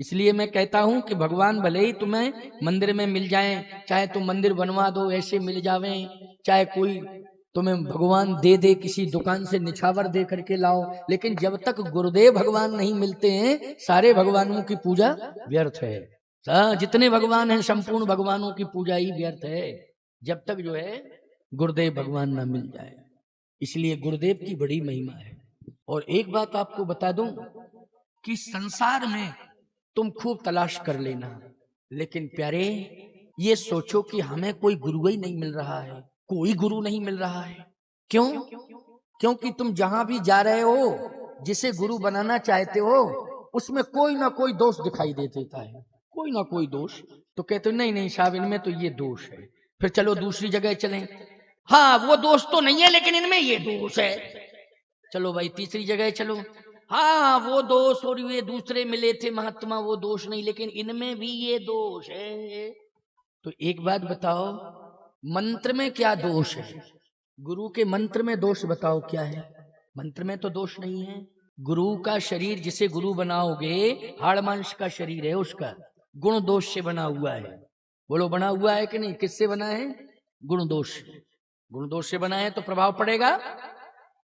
इसलिए मैं कहता हूं कि भगवान भले ही तुम्हें मंदिर में मिल जाएं, चाहे तुम मंदिर बनवा दो ऐसे मिल जावें, चाहे कोई तुम्हें भगवान दे दे, किसी दुकान से निछावर दे करके लाओ, लेकिन जब तक गुरुदेव भगवान नहीं मिलते हैं सारे भगवानों की पूजा व्यर्थ है। जितने भगवान हैं संपूर्ण भगवानों की पूजा ही व्यर्थ है जब तक जो है गुरुदेव भगवान ना मिल जाए। इसलिए गुरुदेव की बड़ी महिमा है। और एक बात आपको बता दूं कि संसार में तुम खूब तलाश कर लेना, लेकिन प्यारे ये सोचो कि हमें कोई गुरु ही नहीं मिल रहा है, कोई गुरु नहीं मिल रहा है। क्यों? क्योंकि तुम जहां भी जा रहे हो, जिसे गुरु बनाना चाहते हो, उसमें कोई ना कोई दोष दिखाई दे देता है, कोई ना कोई दोष। तो कहते नहीं नहीं साहब इनमें तो ये दोष है, फिर चलो दूसरी जगह चलें। हाँ वो दोष तो नहीं है लेकिन इनमें ये दोष है, चलो भाई तीसरी जगह चलो। हाँ वो दोष और ये दूसरे मिले थे महात्मा, वो दोष नहीं, लेकिन इनमें भी ये दोष है। तो एक बात बताओ, मंत्र में क्या दोष है? गुरु के मंत्र में दोष बताओ क्या है? मंत्र में तो दोष नहीं है। गुरु का शरीर, जिसे गुरु बनाओगे, हाड़ मांस का शरीर है, उसका गुण दोष से बना हुआ है। बोलो बना हुआ है कि नहीं? किससे बना है? गुण दोष। गुण दोष से बना है तो प्रभाव पड़ेगा।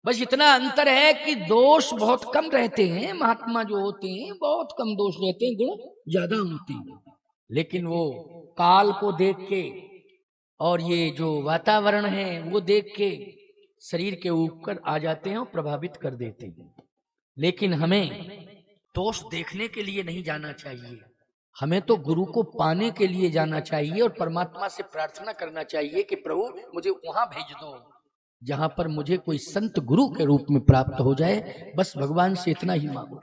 बस इतना अंतर है कि दोष बहुत कम रहते हैं, महात्मा जो होते हैं बहुत कम दोष रहते हैं, गुण ज्यादा होते हैं। लेकिन वो काल को देख के और ये जो वातावरण है वो देख के शरीर के ऊपर आ जाते हैं और प्रभावित कर देते हैं। लेकिन हमें दोष देखने के लिए नहीं जाना चाहिए, हमें तो गुरु को पाने के लिए जाना चाहिए और परमात्मा से प्रार्थना करना चाहिए कि प्रभु मुझे वहां भेज दो जहां पर मुझे कोई संत गुरु के रूप में प्राप्त हो जाए। बस भगवान से इतना ही मांगो।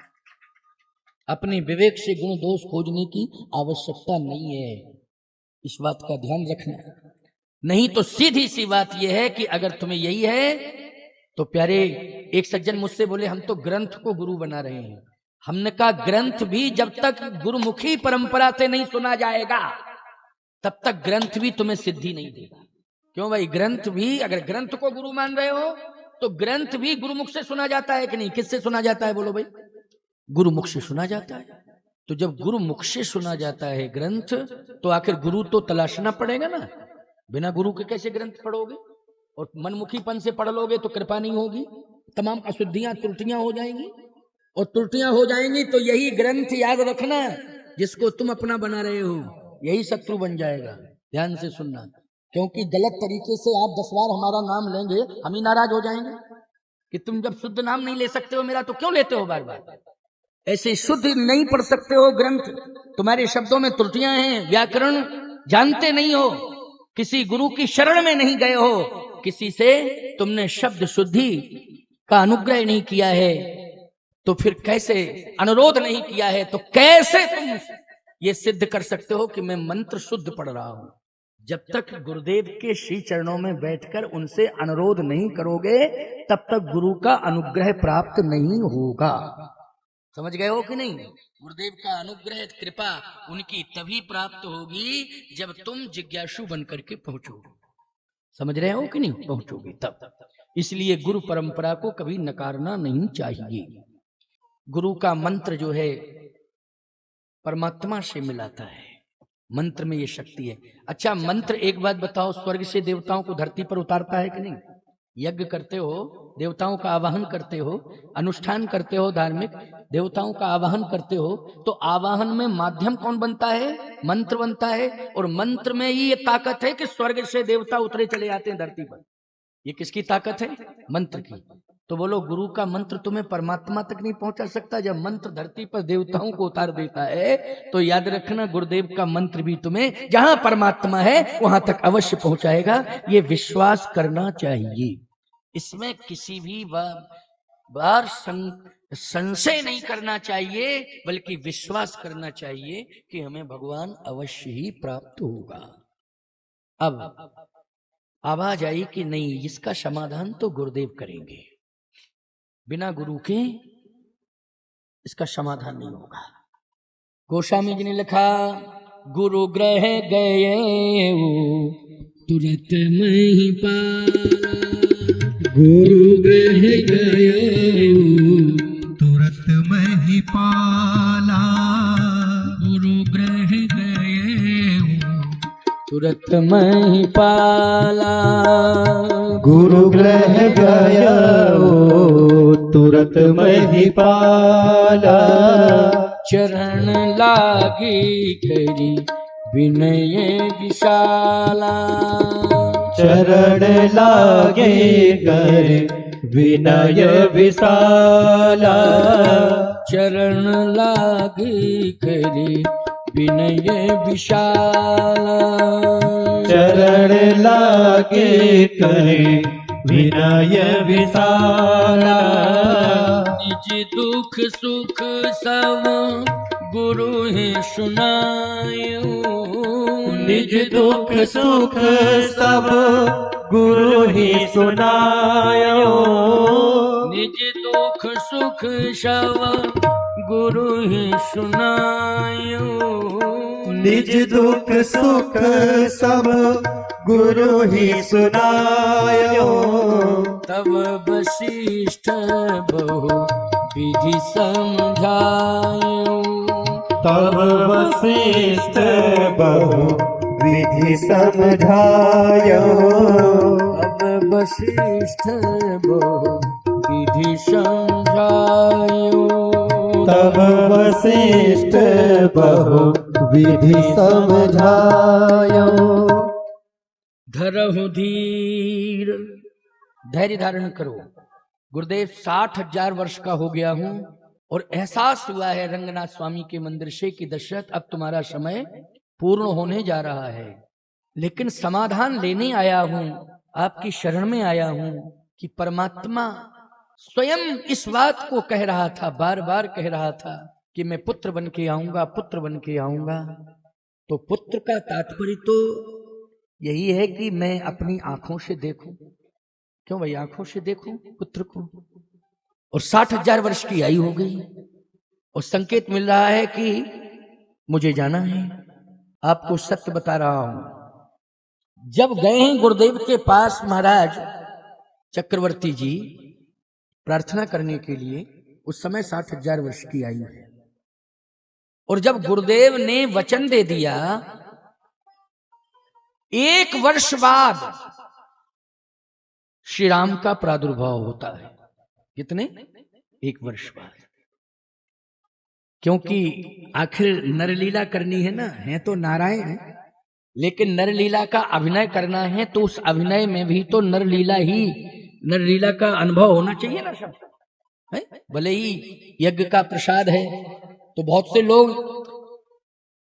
अपने विवेक से गुण दोष खोजने की आवश्यकता नहीं है, इस बात का ध्यान रखना। नहीं तो सीधी सी बात यह है कि अगर तुम्हें यही है तो प्यारे, एक सज्जन मुझसे बोले हम तो ग्रंथ को गुरु बना रहे हैं। हमने कहा ग्रंथ भी जब तक गुरुमुखी परंपरा से नहीं सुना जाएगा तब तक ग्रंथ भी तुम्हें सिद्धि नहीं देगा। क्यों भाई? ग्रंथ भी, अगर ग्रंथ को गुरु मान रहे हो तो ग्रंथ भी गुरुमुख से सुना जाता है कि नहीं? किससे सुना जाता है बोलो भाई? गुरुमुख से सुना जाता है। तो जब गुरुमुख से सुना जाता है ग्रंथ, तो आखिर गुरु तो तलाशना पड़ेगा ना। बिना गुरु के कैसे ग्रंथ पढ़ोगे? और मनमुखीपन से पढ़ लोगे तो कृपा नहीं होगी, तमाम अशुद्धियां त्रुटियां हो जाएंगी, और त्रुटियां हो जाएंगी तो यही ग्रंथ याद रखना जिसको तुम अपना बना रहे हो, यही शत्रु बन जाएगा। ध्यान से सुनना, क्योंकि गलत तरीके से आप 10 बार हमारा नाम लेंगे, हम ही नाराज हो जाएंगे कि तुम जब शुद्ध नाम नहीं ले सकते हो मेरा तो क्यों लेते हो बार बार? ऐसे शुद्ध नहीं पढ़ सकते हो ग्रंथ, तुम्हारे शब्दों में त्रुटियां हैं, व्याकरण जानते नहीं हो, किसी गुरु की शरण में नहीं गए हो, किसी से तुमने शब्द शुद्धि का अनुग्रह नहीं किया है, तो फिर कैसे, अनुरोध नहीं किया है तो कैसे तुम ये सिद्ध कर सकते हो कि मैं मंत्र शुद्ध पढ़ रहा हूं? जब तक गुरुदेव के श्री चरणों में बैठकर उनसे अनुरोध नहीं करोगे तब तक गुरु का अनुग्रह प्राप्त नहीं होगा। समझ गए हो कि नहीं? गुरुदेव का अनुग्रह कृपा उनकी तभी प्राप्त होगी जब तुम जिज्ञासु बनकर के पहुंचोगे। समझ रहे हो कि नहीं? पहुंचोगे तब। इसलिए गुरु परंपरा को कभी नकारना नहीं चाहिए। गुरु का मंत्र जो है परमात्मा से मिलाता है, मंत्र में ये शक्ति है। अच्छा मंत्र, एक बात बताओ, स्वर्ग से देवताओं को धरती पर उतारता है कि नहीं? यज्ञ करते हो, देवताओं का आवाहन करते हो, अनुष्ठान करते हो, धार्मिक देवताओं का आवाहन करते हो, तो आवाहन में माध्यम कौन बनता है? मंत्र बनता है। और मंत्र में ही ये ताकत है कि स्वर्ग से देवता उतरे चले जाते हैं धरती पर। ये किसकी ताकत है? मंत्र की। तो बोलो गुरु का मंत्र तुम्हें परमात्मा तक नहीं पहुंचा सकता? जब मंत्र धरती पर देवताओं को उतार देता है तो याद रखना गुरुदेव का मंत्र भी तुम्हें जहां परमात्मा है वहां तक अवश्य पहुंचाएगा। ये विश्वास करना चाहिए, इसमें किसी भी बार संशय नहीं करना चाहिए, बल्कि विश्वास करना चाहिए कि हमें भगवान अवश्य ही प्राप्त होगा। अब आवाज आई कि नहीं, इसका समाधान तो गुरुदेव करेंगे, बिना गुरु के इसका समाधान नहीं होगा। गोस्वामी जी ने लिखा, गुरु ग्रह गए तुरंत नहीं पाला, गुरु ग्रह गए तुरंत नहीं पाला, तुरत महिपाला। गुरु ग्रह गया वो तुरत महिपाला। चरण लागी करी विनय विशाला। चरण लागे कर विनय विशाला। चरण लागी करी विनय विशाला। चरण लागे कर विनय विशाला। निज दुख सुख सब गुरु ही सुनायो। निज दुख सुख सब गुरु ही सुनायो। निज दुख सुख सब गुरु ही सुनायो। निज दुख सुख सब गुरु ही सुनायो। तब वशिष्ठ बहु विधि समझायो। तब वशिष्ठ बहु विधि समझायो। तब वशिष्ठ बहु विधि समझायो। तब वशिष्ठ बहु विधि समझायो। धरहु धीर, धैर्य धारण करो। गुरुदेव 60,000 वर्ष का हो गया हूं और एहसास हुआ है रंगनाथ स्वामी के मंदिर से कि दशरथ अब तुम्हारा समय पूर्ण होने जा रहा है। लेकिन समाधान लेने आया हूं, आपकी शरण में आया हूं कि परमात्मा स्वयं इस बात को कह रहा था, बार बार कह रहा था कि मैं पुत्र बन के आऊंगा, पुत्र बन के आऊंगा। तो पुत्र का तात्पर्य तो यही है कि मैं अपनी आंखों से देखूं। क्यों भाई, आंखों से देखूं पुत्र को। और 60,000 वर्ष की आयु हो गई और संकेत मिल रहा है कि मुझे जाना है। आपको सत्य बता रहा हूं। जब गए हैं गुरुदेव के पास महाराज चक्रवर्ती जी प्रार्थना करने के लिए, उस समय 60,000 वर्ष की आयु है। और जब गुरुदेव ने वचन दे दिया 1 वर्ष बाद श्री राम का प्रादुर्भाव होता है। कितने? 1 वर्ष बाद। क्योंकि आखिर नरलीला करनी है ना, है तो नारायण, लेकिन नरलीला का अभिनय करना है तो उस अभिनय में भी तो नरलीला का अनुभव होना चाहिए ना सब है? भले ही यज्ञ का प्रसाद है तो बहुत से लोग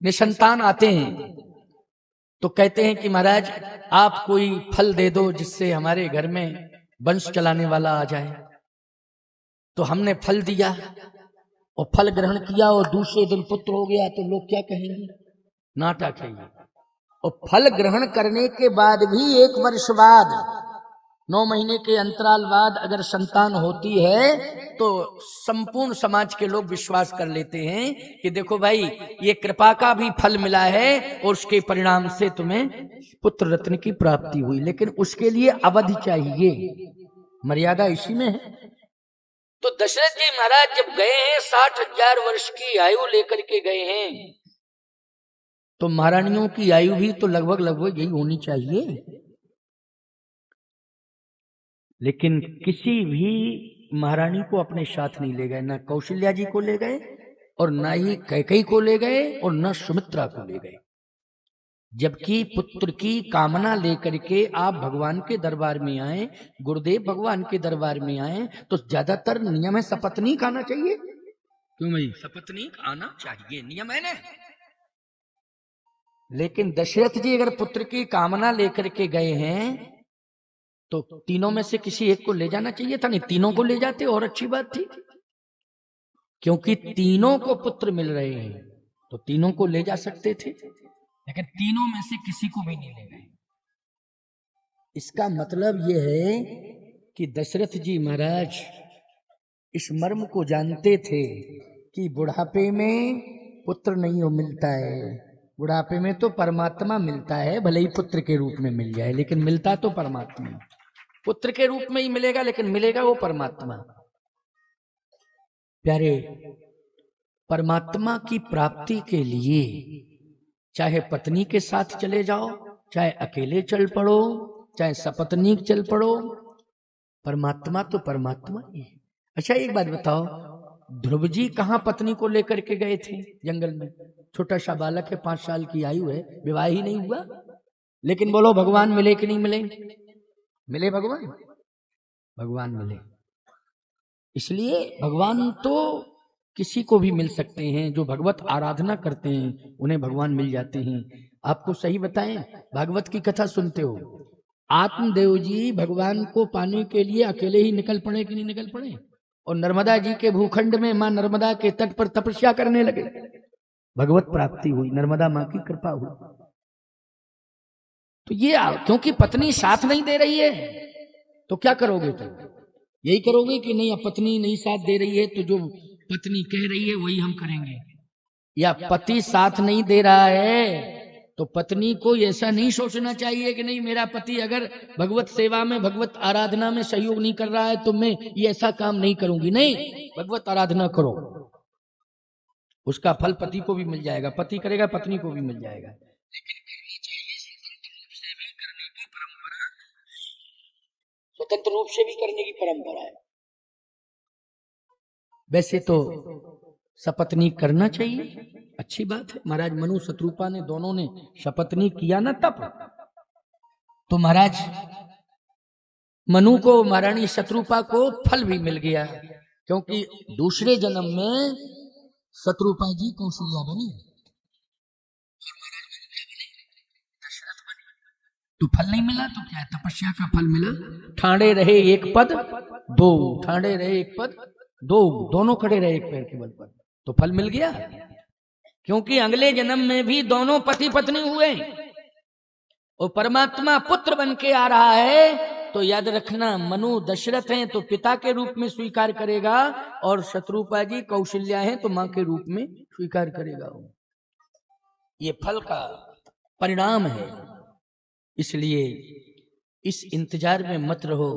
निसंतान आते हैं तो कहते हैं कि महाराज आप कोई फल दे दो जिससे हमारे घर में वंश चलाने वाला आ जाए। तो हमने फल दिया और फल ग्रहण किया और दूसरे दिन पुत्र हो गया तो लोग क्या कहेंगे? नाटक है ये। और फल ग्रहण करने के बाद भी 1 वर्ष बाद 9 महीने के अंतराल बाद अगर संतान होती है तो संपूर्ण समाज के लोग विश्वास कर लेते हैं कि देखो भाई ये कृपा का भी फल मिला है और उसके परिणाम से तुम्हें पुत्र रत्न की प्राप्ति हुई। लेकिन उसके लिए अवधि चाहिए, मर्यादा इसी में है। तो दशरथ जी महाराज जब गए हैं 60,000 वर्ष की आयु लेकर के गए हैं तो महारानियों की आयु भी तो लगभग यही होनी चाहिए। लेकिन किसी भी महारानी को अपने साथ नहीं ले गए, ना कौशल्या जी को ले गए और ना ही कैकेयी को ले गए और न सुमित्रा को ले गए। जबकि पुत्र की कामना लेकर के आप भगवान के दरबार में आए, गुरुदेव भगवान के दरबार में आए, तो ज्यादातर नियम है सपत्नीक आना चाहिए। क्यों भाई? सपत्नीक आना चाहिए, नियम है ना। लेकिन दशरथ जी अगर पुत्र की कामना लेकर के गए हैं तो तीनों में से किसी एक को ले जाना चाहिए था। नहीं, तीनों को ले जाते और अच्छी बात थी, क्योंकि तीनों को पुत्र मिल रहे हैं तो तीनों को ले जा सकते थे, लेकिन तीनों में से किसी को भी नहीं ले गए। इसका मतलब यह है कि दशरथ जी महाराज इस मर्म को जानते थे कि बुढ़ापे में पुत्र नहीं मिलता है, बुढ़ापे में तो परमात्मा मिलता है, भले ही पुत्र के रूप में मिल जाए लेकिन मिलता तो परमात्मा, पुत्र के रूप में ही मिलेगा लेकिन मिलेगा वो परमात्मा। प्यारे, परमात्मा की प्राप्ति के लिए चाहे पत्नी के साथ चले जाओ चाहे अकेले चल पड़ो, चाहे सपत्नीक चल पड़ो, परमात्मा तो परमात्मा ही है। अच्छा एक बात बताओ, ध्रुव जी कहाँ पत्नी को लेकर के गए थे जंगल में? छोटा सा बालक है, 5 साल की आयु है, विवाह ही नहीं हुआ, लेकिन बोलो भगवान मिले कि नहीं मिले? मिले भगवान, भगवान मिले। इसलिए भगवान तो किसी को भी मिल सकते हैं, जो भगवत आराधना करते हैं उन्हें भगवान मिल जाते हैं। आपको सही बताएं, भागवत की कथा सुनते हो, आत्मदेव जी भगवान को पाने के लिए अकेले ही निकल पड़े कि नहीं निकल पड़े? और नर्मदा जी के भूखंड में मां नर्मदा के तट पर तपस्या करने लगे, भगवत प्राप्ति हुई, नर्मदा मां की कृपा हुई। तो ये क्योंकि पत्नी साथ नहीं दे रही है तो क्या करोगे तुम? यही करोगे कि नहीं अब पत्नी नहीं साथ दे रही है तो जो पत्नी कह रही है वही हम करेंगे? या पति साथ नहीं दे रहा है तो पत्नी को ऐसा नहीं सोचना चाहिए कि नहीं मेरा पति अगर भगवत सेवा में भगवत आराधना में सहयोग नहीं कर रहा है तो मैं ये ऐसा काम नहीं करूंगी। नहीं, भगवत आराधना करो, उसका फल पति को भी मिल जाएगा, पति करेगा पत्नी को भी मिल जाएगा। स्वतंत्र रूप से भी करने की परंपरा है। वैसे तो सपत्नी करना चाहिए, अच्छी बात है। महाराज मनु शत्रुपा ने दोनों ने शपथनी किया ना तप, तो महाराज मनु को महारानी शत्रुपा को फल भी मिल गया, क्योंकि दूसरे जन्म में शत्रुपा जी कौशल्या बनी तो फल नहीं मिला तो क्या है, तपस्या का फल मिला। ठाणे रहे एक पद दो, ठाणे रहे एक पद दो, दोनों खड़े रहे एक पैर के बल पर, तो फल मिल गया। क्योंकि अगले जन्म में भी दोनों पति पत्नी हुए और परमात्मा पुत्र बन के आ रहा है, तो याद रखना मनु दशरथ हैं तो पिता के रूप में स्वीकार करेगा और शत्रुपा जी कौशल्या हैं तो मां के रूप में स्वीकार करेगा। ये फल का परिणाम है। इसलिए इस इंतजार में मत रहो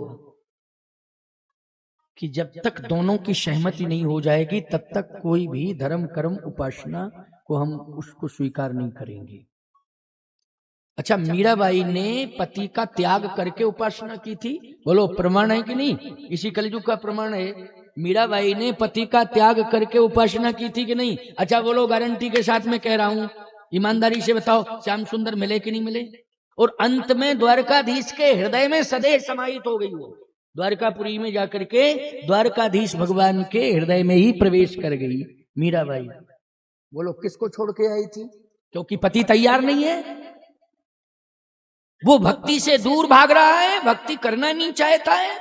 कि जब तक दोनों की सहमति नहीं हो जाएगी तब तक कोई भी धर्म कर्म उपासना को हम उसको स्वीकार नहीं करेंगे। अच्छा, मीराबाई ने पति का त्याग करके उपासना की थी, बोलो प्रमाण है कि नहीं? इसी कलयुग का प्रमाण है। मीराबाई ने पति का त्याग करके उपासना की थी कि नहीं? अच्छा बोलो, गारंटी के साथ में कह रहा हूं, ईमानदारी से बताओ, श्याम सुंदर मिले कि नहीं मिले? और अंत में द्वारकाधीश के हृदय में सदैव समाहित हो गई। वो द्वारकापुरी में जाकर के द्वारकाधीश भगवान के हृदय में ही प्रवेश कर गई मीराबाई। बोलो किसको छोड़ के आई थी? क्योंकि पति तैयार नहीं है, वो भक्ति से दूर भाग रहा है, भक्ति करना नहीं चाहता है।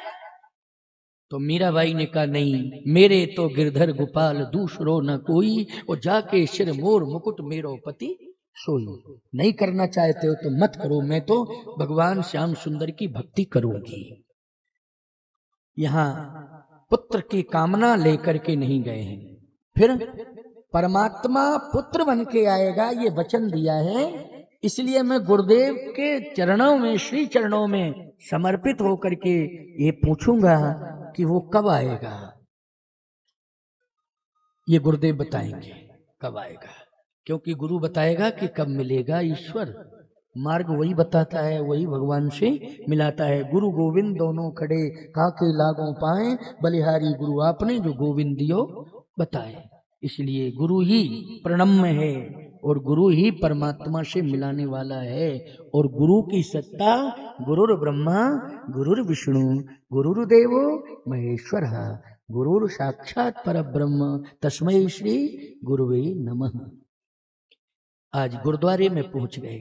तो मीराबाई ने कहा नहीं, मेरे तो गिरधर गोपाल दूसरो न कोई, और जाके सिर मोर मुकुट मेरो पति सोई। नहीं करना चाहते हो तो मत करो, मैं तो भगवान श्याम सुंदर की भक्ति करूंगी। यहां पुत्र की कामना लेकर के नहीं गए हैं, फिर परमात्मा पुत्र बन के आएगा ये वचन दिया है। इसलिए मैं गुरुदेव के चरणों में, श्री चरणों में समर्पित होकर के ये पूछूंगा कि वो कब आएगा। ये गुरुदेव बताएंगे कब आएगा, क्योंकि गुरु बताएगा कि कब मिलेगा ईश्वर। मार्ग वही बताता है, वही भगवान से मिलाता है। गुरु गोविंद दोनों खड़े काके लागों पाए, बलिहारी गुरु आपने जो गोविंद दियो बताए। इसलिए गुरु ही प्रणम्य है और गुरु ही परमात्मा से मिलाने वाला है। और गुरु की सत्ता गुरुर ब्रह्मा गुरुर विष्णु गुरुर्देवो महेश्वर, गुरुर साक्षात परब्रह्म तस्मै श्री गुरुवे नमः। आज गुरुद्वारे में पहुंच गए,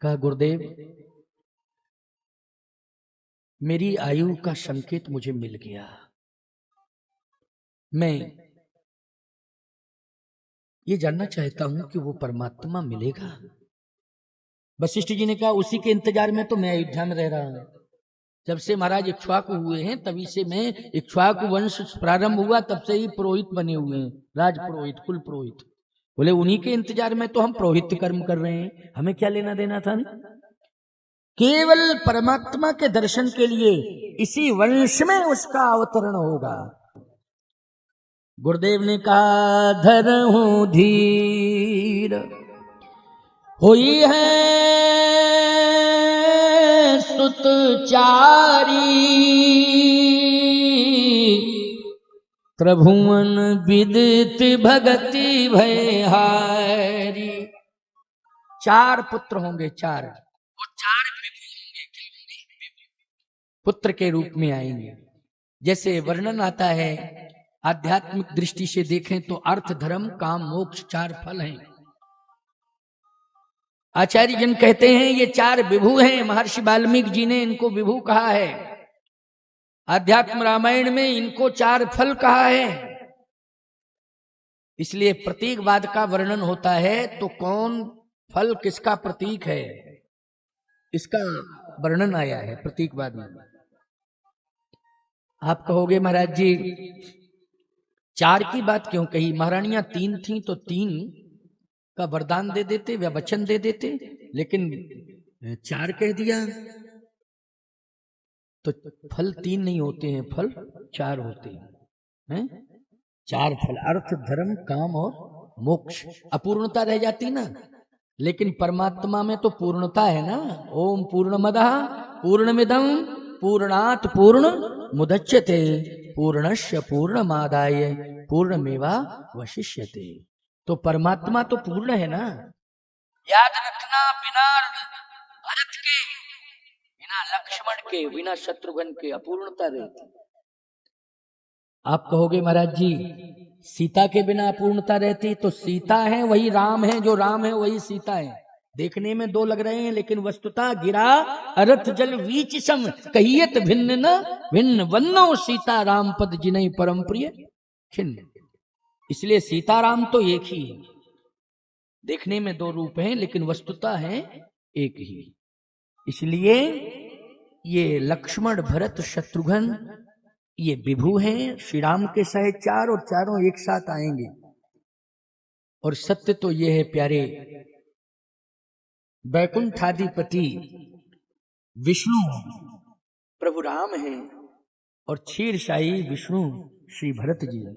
कहा गुरुदेव मेरी आयु का संकेत मुझे मिल गया, मैं ये जानना चाहता हूं कि वो परमात्मा मिलेगा। वशिष्ठ जी ने कहा उसी के इंतजार में तो मैं अयोध्या में रह रहा हूं। जब से महाराज इक्ष्वाकु हुए हैं तभी से मैं, इक्ष्वाकु वंश प्रारंभ हुआ तब से ही पुरोहित बने हुए हैं, राज पुरोहित, कुल पुरोहित। बोले उन्हीं के इंतजार में तो हम पुरोहित कर्म कर रहे हैं, हमें क्या लेना देना था? केवल परमात्मा के दर्शन के लिए इसी वंश में उसका अवतरण होगा। गुरुदेव ने कहा धरहूं धीर होई है सुत चारी, प्रभुवन विदित भगति भयहारी। 4 पुत्र होंगे, 4, और 4 विभु होंगे। पुत्र के रूप में आएंगे। जैसे वर्णन आता है, आध्यात्मिक दृष्टि से देखें तो अर्थ, धर्म, काम, मोक्ष 4 फल हैं। आचार्य जन कहते हैं ये 4 विभु हैं। महर्षि वाल्मीकि जी ने इनको विभु कहा है। आध्यात्म रामायण में इनको 4 फल कहा है। इसलिए प्रतीकवाद का वर्णन होता है तो कौन फल किसका प्रतीक है, इसका वर्णन आया है प्रतीकवाद में। आप कहोगे महाराज जी 4 की बात क्यों कही? महारानियां 3 थीं तो 3 का वरदान दे देते या वचन दे देते, लेकिन 4 कह दिया तो फल 3 नहीं होते हैं, फल 4 होते हैं। 4 फल, अर्थ, धर्म, काम और मोक्ष। अपूर्णता रह जाती ना, लेकिन परमात्मा में तो पूर्णता है ना। ओम पूर्णमदः पूर्णमिदं पूर्णात् पूर्ण मुदच्यते पूर्णस्य पूर्णमादाय पूर्णमेवावशिष्यते। तो परमात्मा तो पूर्ण है ना। याद रखना, बिना भरत के, बिना लक्ष्मण के, बिना शत्रुघ्न के अपूर्णता रहती। आप कहोगे महाराज जी सीता के बिना अपूर्णता रहती, तो सीता है वही राम है, जो राम है वही सीता है। देखने में 2 लग रहे हैं, लेकिन वस्तुतः गिरा अरथ जल वीच सम, कहियत भिन्न न भिन्न, वन्नो सीता राम पद जिनहि परम प्रिय खिन्न। इसलिए सीताराम तो एक ही है। देखने में 2 रूप हैं, लेकिन वस्तुतः है एक ही। इसलिए ये लक्ष्मण, भरत, शत्रुघ्न ये विभु हैं। श्री राम के सहे 4 और चारों एक साथ आएंगे। और सत्य तो ये है प्यारे, वैकुंठाधिपति विष्णु प्रभु राम हैं और क्षीरशाही विष्णु श्री भरत जी हैं।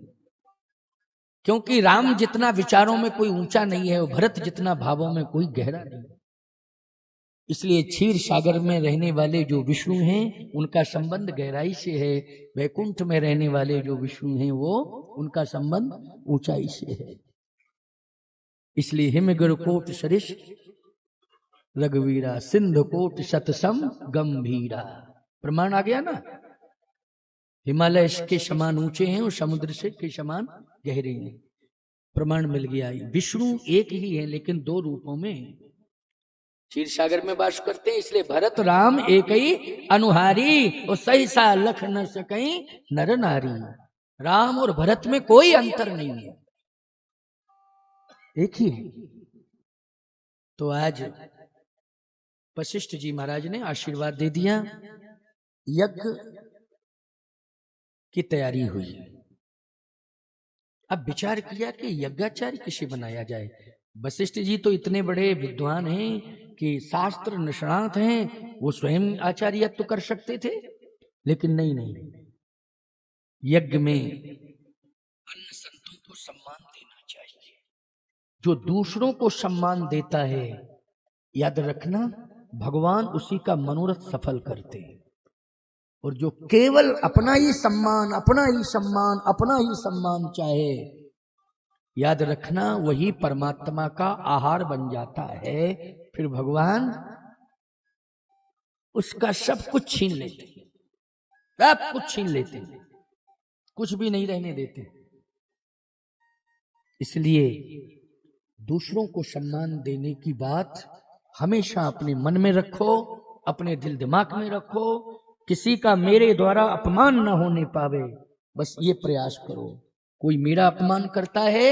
क्योंकि राम जितना विचारों में कोई ऊंचा नहीं है, वो भरत जितना भावों में कोई गहरा नहीं। इसलिए क्षीर सागर में रहने वाले जो विष्णु हैं उनका संबंध गहराई से है, वैकुंठ में रहने वाले जो विष्णु हैं वो उनका संबंध ऊंचाई से है। इसलिए हिमगिर कोट सरिष रघुवीरा, सिंधु कोट शतसम गंभीरा। प्रमाण आ गया ना, हिमालय के समान ऊंचे हैं और समुद्र से के समान गहरे हैं। प्रमाण मिल गया। विष्णु एक ही है, लेकिन 2 रूपों में क्षीर सागर में वास करते हैं। इसलिए भरत राम एक ही अनुहारी, और सही सा लख न सकई नर नारी। राम और भरत में कोई अंतर नहीं है, एक ही है। तो आज वशिष्ठ जी महाराज ने आशीर्वाद दे दिया, यज्ञ की तैयारी हुई। अब विचार किया कि यज्ञाचार्य किसे बनाया जाए। वशिष्ठ जी तो इतने बड़े विद्वान हैं कि शास्त्र निष्णात हैं, वो स्वयं आचार्यत्व तो कर सकते थे, लेकिन नहीं, यज्ञ में अन्य संतों को सम्मान देना चाहिए। जो दूसरों को सम्मान देता है, याद रखना भगवान उसी का मनोरथ सफल करते हैं। और जो केवल अपना ही सम्मान, अपना ही सम्मान, अपना ही सम्मान चाहे, याद रखना वही परमात्मा का आहार बन जाता है। फिर भगवान उसका सब कुछ छीन लेते, सब कुछ छीन लेते, कुछ भी नहीं रहने देते। इसलिए दूसरों को सम्मान देने की बात हमेशा अपने मन में रखो, अपने दिल दिमाग में रखो। किसी का मेरे द्वारा अपमान न होने पावे, बस ये प्रयास करो। कोई मेरा अपमान करता है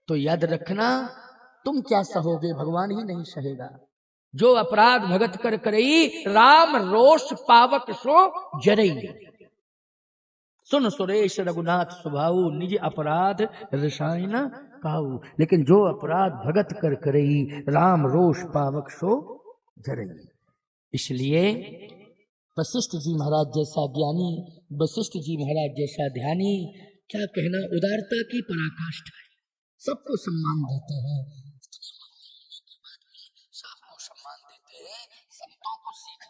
तो याद रखना तुम क्या सहोगे, भगवान ही नहीं सहेगा। जो अपराध भगत कर करई, राम रोष पावक सो जरई। सुन सुरेश रघुनाथ स्वभाव, निज अपराध रसायन काऊ। लेकिन जो अपराध भगत कर करई, राम रोष पावक सो जरई। इसलिए वशिष्ठ जी महाराज जैसा ज्ञानी, वशिष्ठ जी महाराज जैसा ध्यानी, क्या कहना, उदारता की पराकाष्ठा है। सबको सम्मान देते हैं।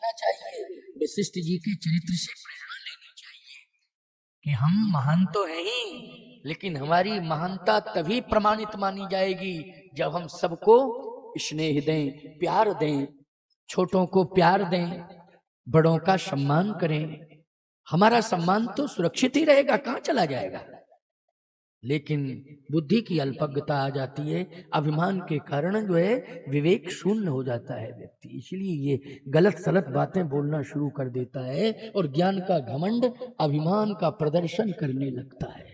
लेना चाहिए, वशिष्ठ जी के चरित्र से प्रेरणा लेनी चाहिए कि हम महान तो हैं ही, लेकिन हमारी महानता तभी प्रमाणित मानी जाएगी जब हम सबको स्नेह दें, प्यार दें, छोटों को प्यार दें, बड़ों का सम्मान करें। हमारा सम्मान तो सुरक्षित ही रहेगा, कहां चला जाएगा। लेकिन बुद्धि की अल्पज्ञता आ जाती है, अभिमान के कारण जो है विवेक शून्य हो जाता है व्यक्ति, इसलिए ये गलत सलत बातें बोलना शुरू कर देता है और ज्ञान का घमंड अभिमान का प्रदर्शन करने लगता है।